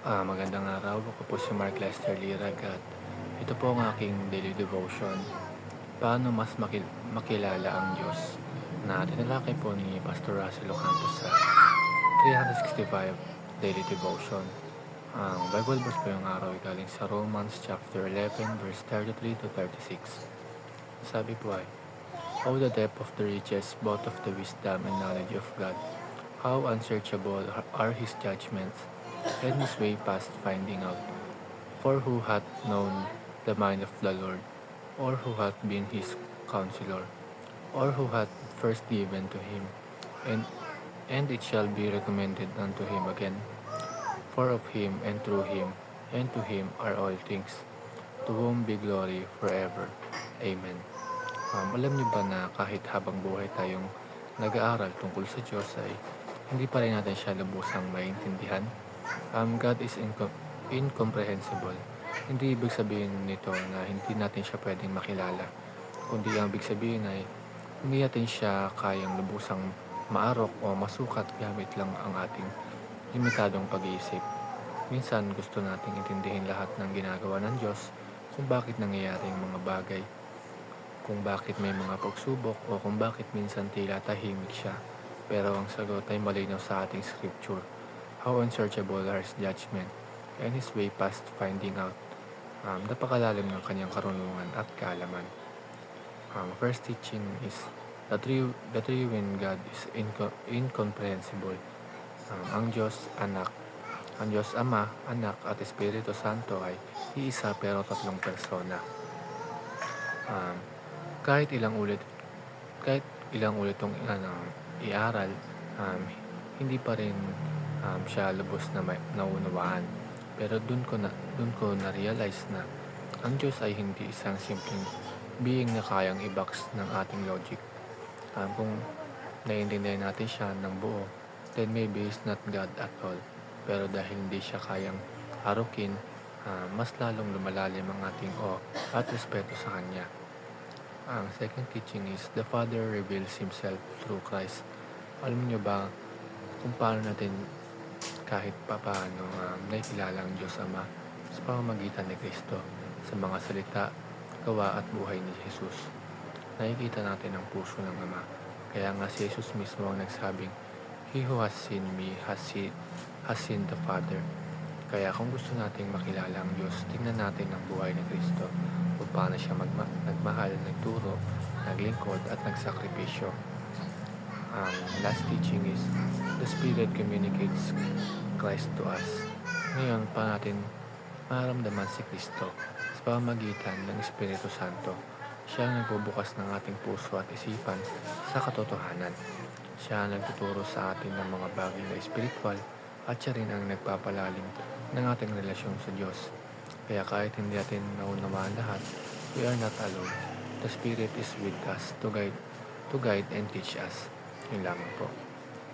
Magandang araw. Ako po si Mark Lester Lirag at ito po ang aking daily devotion. Paano mas makilala ang Diyos na tinalakay po ni Pastor Russell Ocampo sa 365 Daily Devotion. Ang Bible verse po yung araw ay galing sa Romans chapter 11 verse 33 to 36. Sabi po ay, "Oh, the depth of the riches, both of the wisdom and knowledge of God. How unsearchable are His judgments, and His way past finding out. For who hath known the mind of the Lord, or who hath been His counselor, or who hath first given to Him, and it shall be recommended unto Him again. For of Him, and through Him, and to Him are all things, to whom be glory forever. Amen." Alam niyo ba na kahit habang buhay tayong nag-aaral tungkol sa Diyos ay hindi pa rin natin siya lubusang maintindihan? God is incomprehensible. Hindi ibig sabihin nito na hindi natin siya pwedeng makilala, kundi ang ibig sabihin ay hindi natin siya kayang lubusang maarok o masukat gamit lang ang ating limitadong pag-iisip. Minsan gusto nating intindihin lahat ng ginagawa ng Diyos, kung bakit nangyayari ang mga bagay, kung bakit may mga pagsubok o kung bakit minsan tila tahimik siya. Pero ang sagot ay malinaw sa ating scripture. How unsearchable are His judgment, and His way past finding out. Napakalalim ng kanyang karunungan at kaalaman. First teaching is the triune God is incomprehensible. Ang Diyos Ama, Anak at Espiritu Santo ay iisa pero tatlong persona. Um, kahit ilang ulit itong iaral, hindi pa rin siya lubos na naunawaan. Pero dun ko na-realize na ang Diyos ay hindi isang simpleng being na kayang i-box ng ating logic. Kung naiintindihan natin siya ng buo, then maybe He's not God at all. Pero dahil hindi siya kayang harukin, mas lalong lumalalim ang ating awe at respeto sa Kanya. Ang second teaching is the Father reveals Himself through Christ. Alam niyo ba kung paano natin kahit papaano nakikilala ang Diyos Ama sa pamamagitan ni Kristo sa mga salita, gawa at buhay ni Jesus? Nakikita natin ang puso ng Ama. Kaya nga si Jesus mismo ang nagsabing, "He who has seen me has seen the Father." Kaya kung gusto nating makilala ang Diyos, tingnan natin ang buhay ni Kristo, kung paano siya nagmahal, nagturo, naglingkod at nagsakripisyo. Ang last teaching is the Spirit communicates Christ to us. Ngayon pa natin maramdaman si Kristo sa pamamagitan ng Espiritu Santo. Siya ang nagbubukas ng ating puso at isipan sa katotohanan. Siya ang nagtuturo sa atin ng mga bagay na espiritual at siya rin ang nagpapalalim ng ating relasyon sa Diyos. Kaya kahit hindi natin naunawaan lahat, we are not alone. The Spirit is with us to guide and teach us. Yun lamang po.